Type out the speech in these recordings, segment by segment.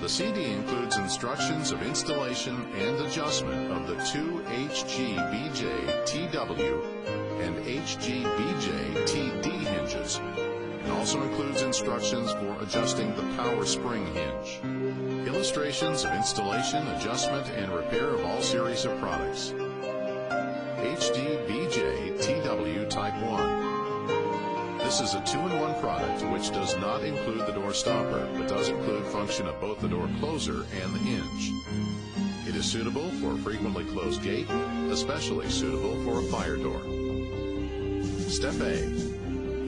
The CD includes instructions of installation and adjustment of the two HGBJ-TW and HGBJ-TD hinges, and also includes instructions for adjusting the power spring hinge. Illustrations of installation, adjustment, and repair of all series of products. HGBJ-TW Type 1. This is a 2-in-1 product which does not include the door stopper, but does include function of both the door closer and the hinge. It is suitable for a frequently closed gate, especially suitable for a fire door. Step A.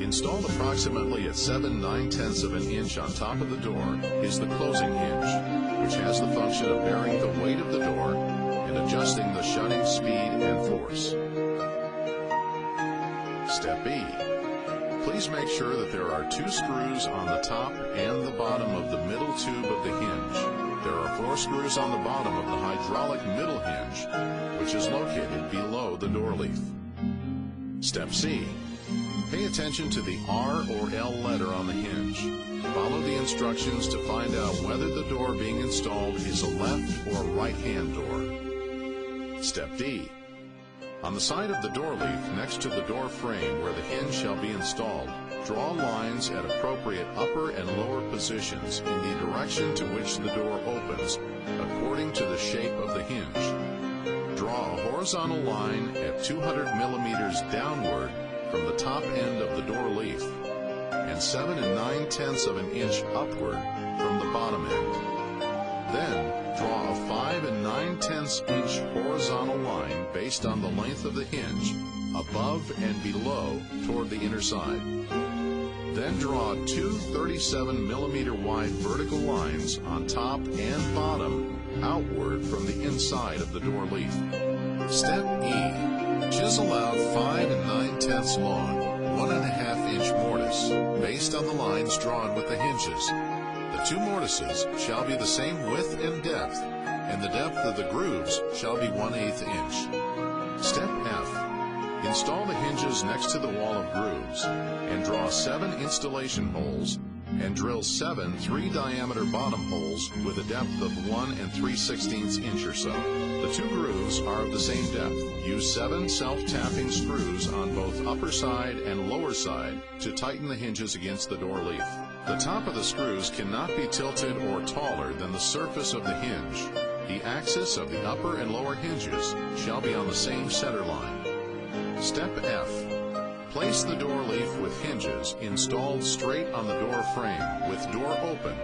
Installed approximately at 7/9 of an inch on top of the door is the closing hinge, which has the function of bearing the weight of the door and adjusting the shutting speed and force. Step B. Please make sure that there are 2 screws on the top and the bottom of the middle tube of the hinge. There are 4 screws on the bottom of the hydraulic middle hinge, which is located below the door leaf. Step C. Pay attention to the R or L letter on the hinge. Follow the instructions to find out whether the door being installed is a left or right-hand door. Step D. On the side of the door leaf next to the door frame where the hinge shall be installed, draw lines at appropriate upper and lower positions in the direction to which the door opens, according to the shape of the hinge. Draw a horizontal line at 200 millimeters downward from the top end of the door leaf and 7 9/10 of an inch upward from the bottom end. Then, draw a 5 9/10 inch horizontal line based on the length of the hinge, above and below toward the inner side. Then draw 2 37 millimeter wide vertical lines on top and bottom outward from the inside of the door leaf. Step E. Chisel out 5 9/10 long, 1.5 inch mortise based on the lines drawn with the hinges. The 2 mortises shall be the same width and depth, and the depth of the grooves shall be 1/8 inch. Step F. Install the hinges next to the wall of grooves, and draw 7 installation holes, and drill 7 3-diameter bottom holes with a depth of 1 3/16 inch or so. The 2 grooves are of the same depth. Use 7 self-tapping screws on both upper side and lower side to tighten the hinges against the door leaf. The top of the screws cannot be tilted or taller than the surface of the hinge. The axis of the upper and lower hinges shall be on the same center line. Step F. Place the door leaf with hinges installed straight on the door frame with door open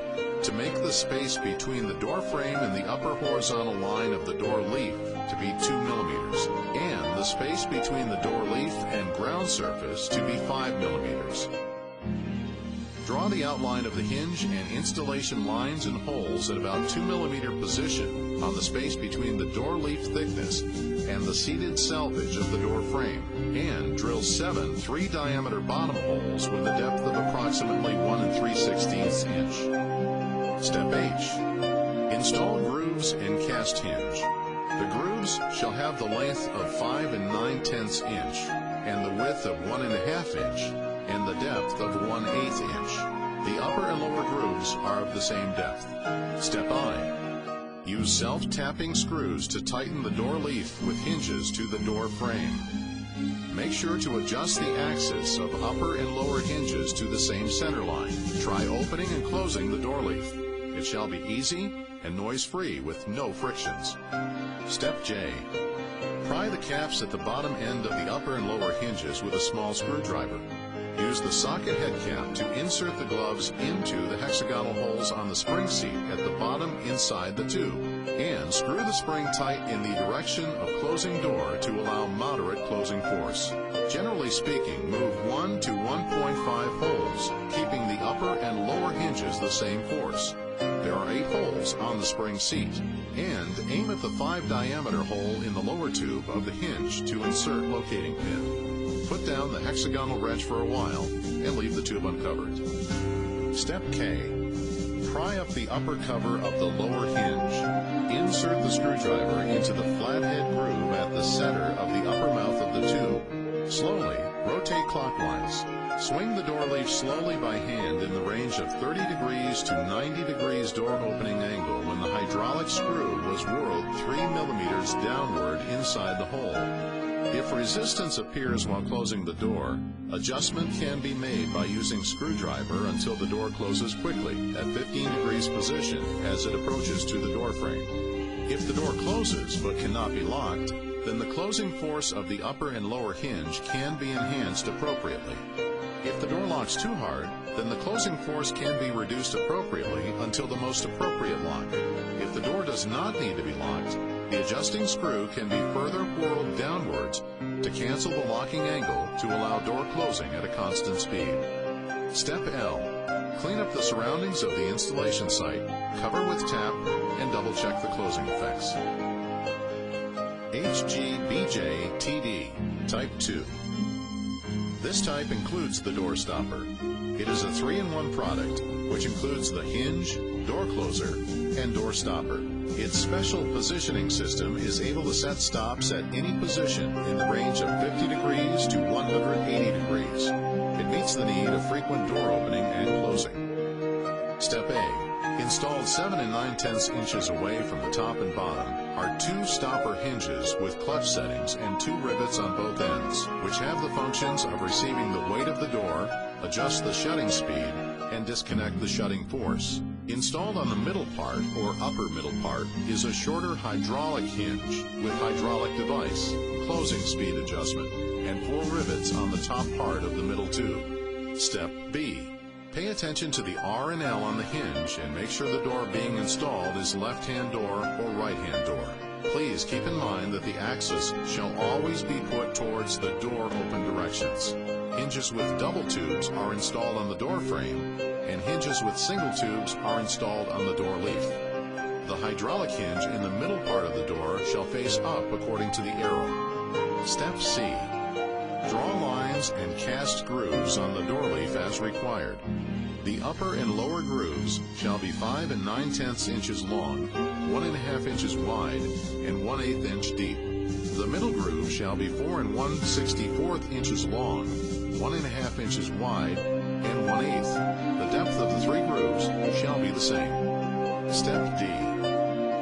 to make the space between the door frame and the upper horizontal line of the door leaf to be 2 millimeters, and the space between the door leaf and ground surface to be 5 millimeters. Draw the outline of the hinge and installation lines and holes at about 2 millimeter position on the space between the door leaf thickness and the seated selvage of the door frame, and drill 7 3-diameter bottom holes with a depth of approximately 1 3/16 inch. Step H. Install grooves and cast hinge. The grooves shall have the length of 5 9/10 inch and the width of 1.5 inch and the depth of 1/8 inch. The upper and lower grooves are of the same depth. Step I. Use self-tapping screws to tighten the door leaf with hinges to the door frame. Make sure to adjust the axis of upper and lower hinges to the same center line. Try opening and closing the door leaf. It shall be easy and noise-free with no frictions. Step J. Pry the caps at the bottom end of the upper and lower hinges with a small screwdriver. Use the socket head cap to insert the gloves into the hexagonal holes on the spring seat at the bottom inside the tube, and screw the spring tight in the direction of closing door to allow moderate closing force. Generally speaking, move 1 to 1.5 holes, keeping the upper and lower hinges the same force. There are 8 holes on the spring seat, and aim at the 5-diameter hole in the lower tube of the hinge to insert locating pin. Put down the hexagonal wrench for a while and leave the tube uncovered. Step K. Pry up the upper cover of the lower hinge. Insert the screwdriver into the flathead groove at the center of the upper mouth of the tube. Slowly Rotate clockwise. Swing the door leaf slowly by hand in the range of 30 degrees to 90 degrees door opening angle when the hydraulic screw was whirled 3 millimeters downward inside the hole. If resistance appears while closing the door, adjustment can be made by using screwdriver until the door closes quickly at 15 degrees position as it approaches to the door frame. If the door closes but cannot be locked, then the closing force of the upper and lower hinge can be enhanced appropriately. If the door locks too hard, then the closing force can be reduced appropriately until the most appropriate lock. If the door does not need to be locked, the adjusting screw can be further whirled downwards to cancel the locking angle to allow door closing at a constant speed. Step L. Clean up the surroundings of the installation site, cover with tap, and double-check the closing effects. HGBJ-TD Type 2. This type includes the door stopper. It is a 3-in-1 product, which includes the hinge, door closer, and door stopper. Its special positioning system is able to set stops at any position in the range of 50 degrees to 180 degrees. It meets the need of frequent door opening and closing. Step A. Installed 7 9/10 inches away from the top and bottom are 2 stopper hinges with clutch settings and 2 rivets on both ends, which have the functions of receiving the weight of the door, adjust the shutting speed, and disconnect the shutting force. Installed on the middle part or upper middle part is a shorter hydraulic hinge with hydraulic device, closing speed adjustment, and 4 rivets on the top part of the middle tube. Step B. Pay attention to the R and L on the hinge and make sure the door being installed is left-hand door or right-hand door. Please keep in mind that the axis shall always be put towards the door open directions. Hinges with double tubes are installed on the door frame, and hinges with single tubes are installed on the door leaf. The hydraulic hinge in the middle part of the door shall face up according to the arrow. Step C. Draw lines and cast grooves on the door leaf as required. The upper and lower grooves shall be 5 9/10 inches long, 1½ inches wide, and 1/8 inch deep. The middle groove shall be 4 1/64 inches long, 1½ inches wide, and 1/8. The depth of the 3 grooves shall be the same. Step D.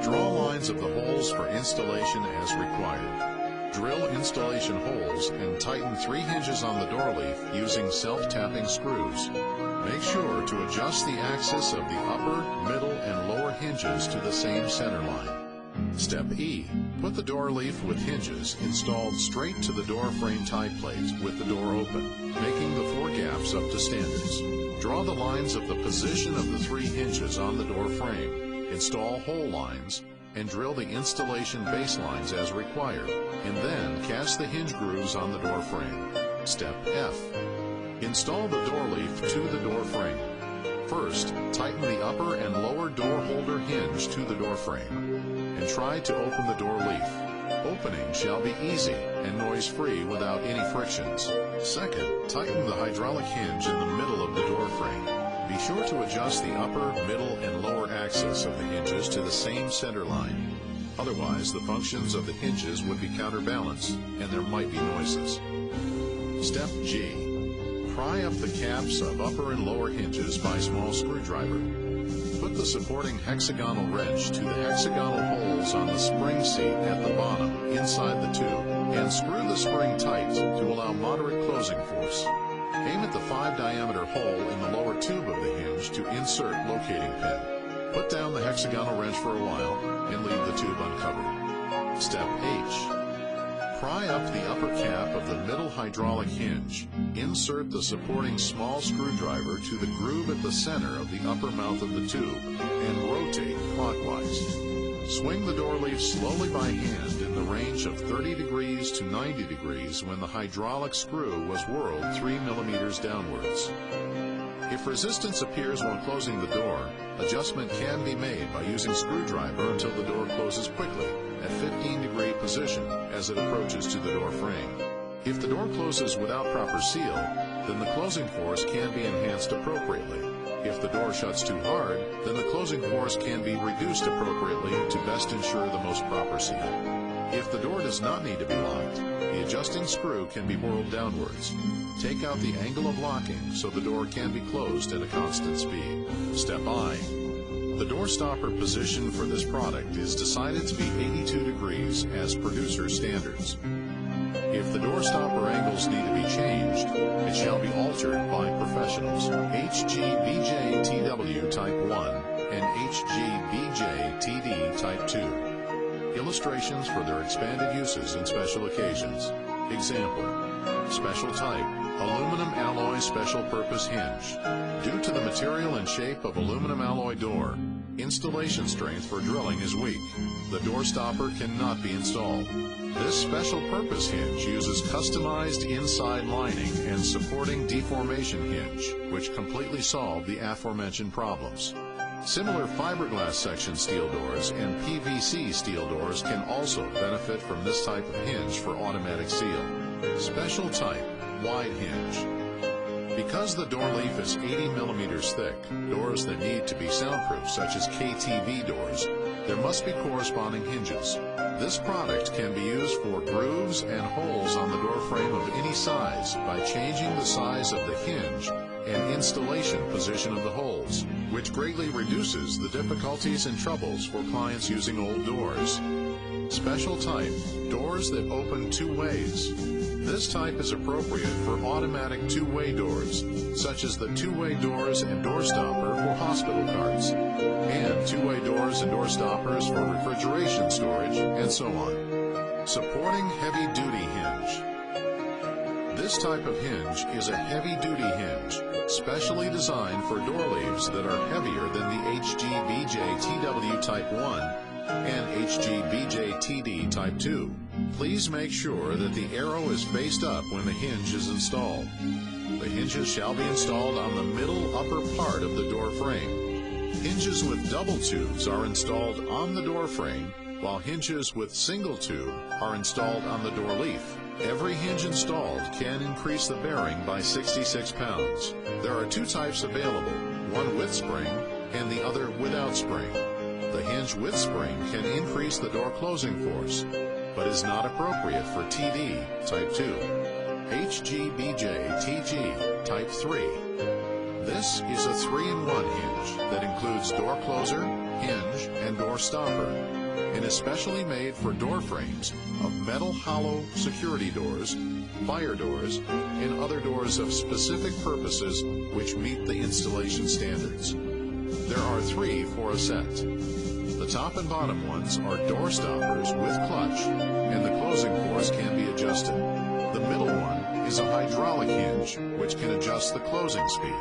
Draw lines of the holes for installation as required. Drill installation holes and tighten 3 hinges on the door leaf using self-tapping screws. Make sure to adjust the axis of the upper, middle, and lower hinges to the same center line. Step E. Put the door leaf with hinges installed straight to the door frame tie plate with the door open, making the 4 gaps up to standards. Draw the lines of the position of the 3 hinges on the door frame. Install hole lines and drill the installation baselines as required, and then cast the hinge grooves on the door frame. Step F. Install the door leaf to the door frame. First, tighten the upper and lower door holder hinge to the door frame, and try to open the door leaf. Opening shall be easy and noise-free without any frictions. Second, tighten the hydraulic hinge in the middle of the door frame. Be sure to adjust the upper, middle, and lower axis of the hinges to the same center line. Otherwise, the functions of the hinges would be counterbalanced, and there might be noises. Step G. Pry up the caps of upper and lower hinges by small screwdriver. Put the supporting hexagonal wrench to the hexagonal holes on the spring seat at the bottom, inside the tube, and screw the spring tight to allow moderate closing force. Aim at the 5 diameter hole in the lower tube of the hinge to insert locating pin. Put down the hexagonal wrench for a while and leave the tube uncovered. Step H. Pry up the upper cap of the middle hydraulic hinge. Insert the supporting small screwdriver to the groove at the center of the upper mouth of the tube and rotate clockwise. Swing the door leaf slowly by hand in the range of 30 degrees to 90 degrees when the hydraulic screw was whirled 3 millimeters downwards. If resistance appears while closing the door, adjustment can be made by using screwdriver until the door closes quickly at 15-degree position as it approaches to the door frame. If the door closes without proper seal, then the closing force can be enhanced appropriately. If the door shuts too hard, then the closing force can be reduced appropriately to best ensure the most proper seal. If the door does not need to be locked, the adjusting screw can be whirled downwards. Take out the angle of locking so the door can be closed at a constant speed. Step I. The door stopper position for this product is decided to be 82 degrees as producer standards. If the door stopper angles need to be changed, it shall be altered by professionals. HGBJ-TW Type 1 and HGBJ-TD Type 2. Illustrations for their expanded uses and special occasions. Example: special type, aluminum alloy special purpose hinge. Due to the material and shape of aluminum alloy door, installation strength for drilling is weak. The door stopper cannot be installed. This special purpose hinge uses customized inside lining and supporting deformation hinge, which completely solve the aforementioned problems. Similar fiberglass section steel doors and PVC steel doors can also benefit from this type of hinge for automatic seal. Special type, wide hinge. Because the door leaf is 80 millimeters thick, doors that need to be soundproof, such as KTV doors, there must be corresponding hinges. This product can be used for grooves and holes on the door frame of any size by changing the size of the hinge and installation position of the holes, which greatly reduces the difficulties and troubles for clients using old doors. Special type, doors that open two ways. This type is appropriate for automatic two-way doors, such as the two-way doors and door stopper for hospital carts, and two-way doors and door stoppers for refrigeration storage, and so on. Supporting heavy-duty hinge. This type of hinge is a heavy-duty hinge, specially designed for door leaves that are heavier than the HGBJ-TW Type 1 and HGBJ-TD Type 2. Please make sure that the arrow is faced up when the hinge is installed. The hinges shall be installed on the middle upper part of the door frame. Hinges with double tubes are installed on the door frame, while hinges with single tube are installed on the door leaf. Every hinge installed can increase the bearing by 66 pounds. There are two types available, one with spring and the other without spring. The hinge with spring can increase the door closing force, but is not appropriate for TD Type 2. HGBJ-TG Type 3. This is a 3-in-1 hinge that includes door closer, hinge, and door stopper, and is specially made for door frames of metal hollow security doors, fire doors, and other doors of specific purposes which meet the installation standards. There are 3 for a set. The top and bottom ones are door stoppers with clutch, and the closing force can be adjusted. The middle one is a hydraulic hinge, which can adjust the closing speed.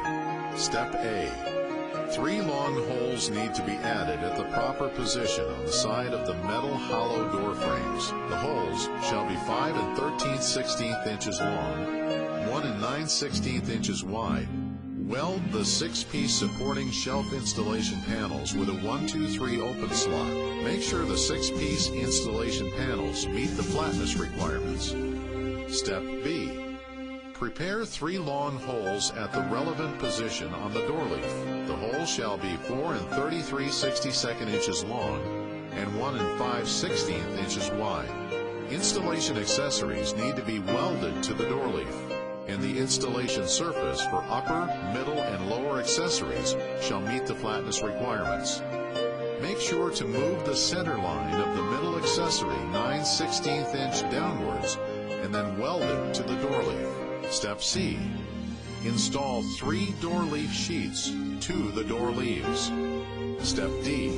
Step A. 3 long holes need to be added at the proper position on the side of the metal hollow door frames. The holes shall be 5 13/16 inches long, 1 9/16 inches wide. Weld the 6-piece supporting shelf installation panels with a 1-2-3 open slot. Make sure the 6-piece installation panels meet the flatness requirements. Step B. Prepare 3 long holes at the relevant position on the door leaf. The holes shall be 4 33/62 inches long and 1 5/16 inches wide. Installation accessories need to be welded to the door leaf, and the installation surface for upper, middle, and lower accessories shall meet the flatness requirements. Make sure to move the center line of the middle accessory 9/16 inch downwards and then weld it to the door leaf. Step C. Install 3 door leaf sheets to the door leaves. Step D.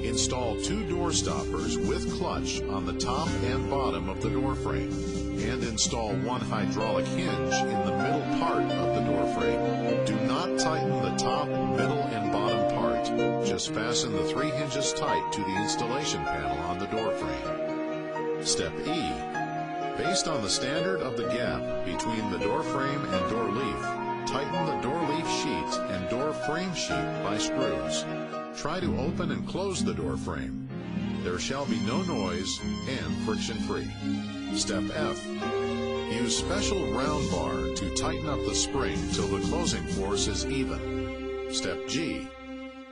Install 2 door stoppers with clutch on the top and bottom of the door frame, and install 1 hydraulic hinge in the middle part of the door frame. Do not tighten the top, middle, and bottom part. Just fasten the 3 hinges tight to the installation panel on the door frame. Step E. Based on the standard of the gap between the door frame and door leaf, tighten the door leaf sheet and door frame sheet by screws. Try to open and close the door frame. There shall be no noise and friction-free. Step F. Use special round bar to tighten up the spring till the closing force is even. Step G.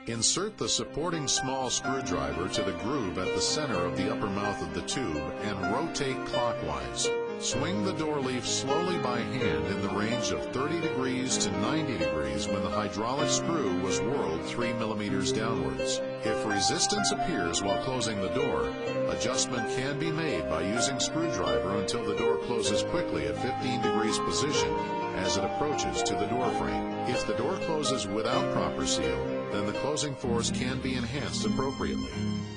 Insert the supporting small screwdriver to the groove at the center of the upper mouth of the tube and rotate clockwise. Swing the door leaf slowly by hand in the range of 30 degrees to 90 degrees when the hydraulic screw was whirled 3 millimeters downwards. If resistance appears while closing the door, adjustment can be made by using screwdriver until the door closes quickly at 15 degrees position as it approaches to the door frame. If the door closes without proper seal, then the closing force can be enhanced appropriately.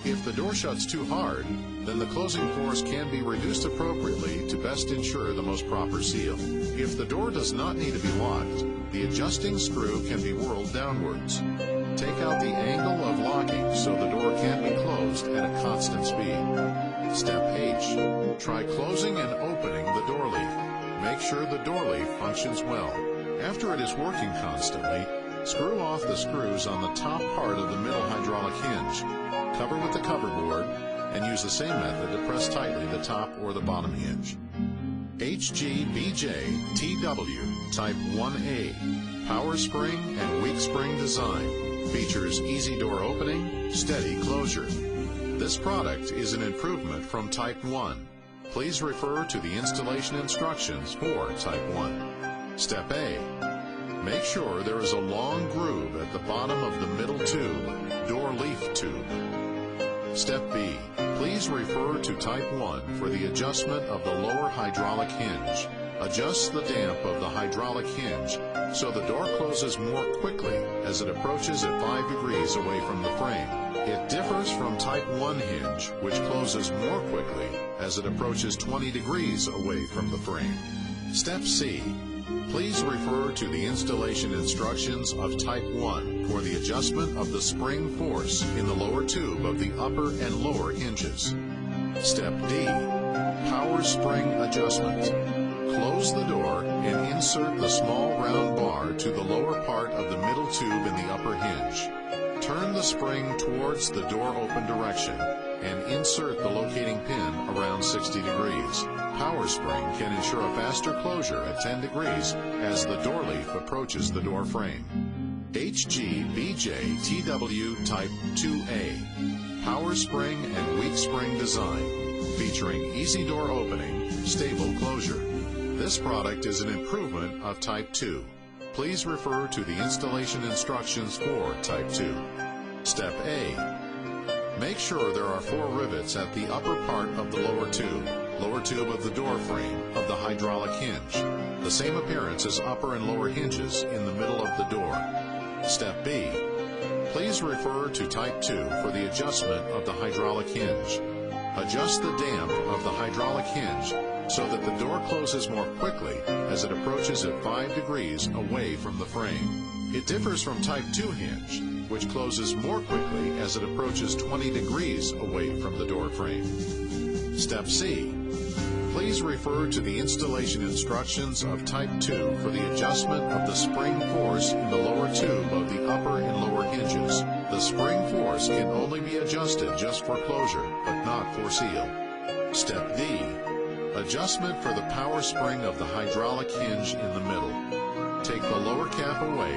If the door shuts too hard, then the closing force can be reduced appropriately to best ensure the most proper seal. If the door does not need to be locked, the adjusting screw can be whirled downwards. Take out the angle of locking so the door can be closed at a constant speed. Step H. Try closing and opening the door leaf. Make sure the door leaf functions well. After it is working constantly, screw off the screws on the top part of the middle hydraulic hinge. Cover with the cover board and use the same method to press tightly the top or the bottom hinge. HGBJ-TW Type 1A Power Spring and Weak Spring Design features easy door opening, steady closure. This product is an improvement from Type 1. Please refer to the installation instructions for Type 1. Step A. Make sure there is a long groove at the bottom of the middle tube, door leaf tube. Step B. Please refer to Type 1 for the adjustment of the lower hydraulic hinge. Adjust the damp of the hydraulic hinge so the door closes more quickly as it approaches at 5 degrees away from the frame. It differs from Type 1 hinge, which closes more quickly as it approaches 20 degrees away from the frame. Step C. Please refer to the installation instructions of Type 1 for the adjustment of the spring force in the lower tube of the upper and lower hinges. Step D. Power spring adjustment. Close the door and insert the small round bar to the lower part of the middle tube in the upper hinge. Turn the spring towards the door open direction and insert the locating pin around 60 degrees. Power spring can ensure a faster closure at 10 degrees as the door leaf approaches the door frame. HGBJ-TW Type 2A Power Spring and Weak Spring Design featuring easy door opening, stable closure. This product is an improvement of Type 2. Please refer to the installation instructions for Type 2. Step A. Make sure there are 4 rivets at the upper part of the lower tube of the door frame of the hydraulic hinge. The same appearance as upper and lower hinges in the middle of the door. Step B. Please refer to Type 2 for the adjustment of the hydraulic hinge. Adjust the damp of the hydraulic hinge so that the door closes more quickly as it approaches at 5 degrees away from the frame. It differs from Type 2 hinge, which closes more quickly as it approaches 20 degrees away from the door frame. Step C. Please refer to the installation instructions of Type 2 for the adjustment of the spring force in the lower tube of the upper and lower hinges. The spring force can only be adjusted just for closure, but not for seal. Step D. Adjustment for the power spring of the hydraulic hinge in the middle. Take the lower cap away,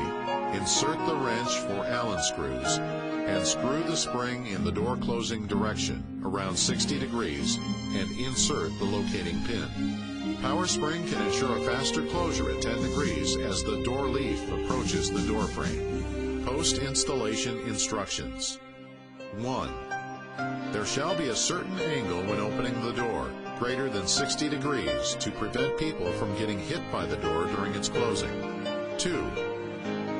insert the wrench for Allen screws, and screw the spring in the door closing direction around 60 degrees and insert the locating pin. Power spring can ensure a faster closure at 10 degrees as the door leaf approaches the door frame. Post-installation instructions. 1. There shall be a certain angle when opening the door, greater than 60 degrees, to prevent people from getting hit by the door during its closing. 2.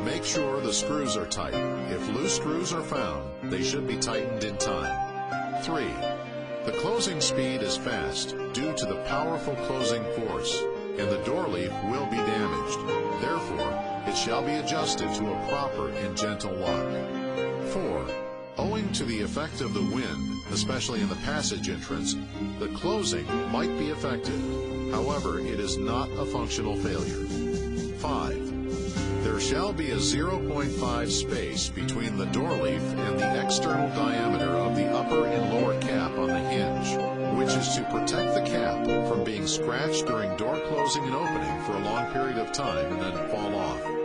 Make sure the screws are tight. If loose screws are found, they should be tightened in time. 3. The closing speed is fast due to the powerful closing force, and the door leaf will be damaged. Therefore, it shall be adjusted to a proper and gentle lock. 4. Owing to the effect of the wind, especially in the passage entrance, the closing might be effective. However, it is not a functional failure. 5. There shall be a 0.5 space between the door leaf and the external diameter of the upper and lower cap on the hinge, which is to protect the cap from being scratched during door closing and opening for a long period of time and then fall off.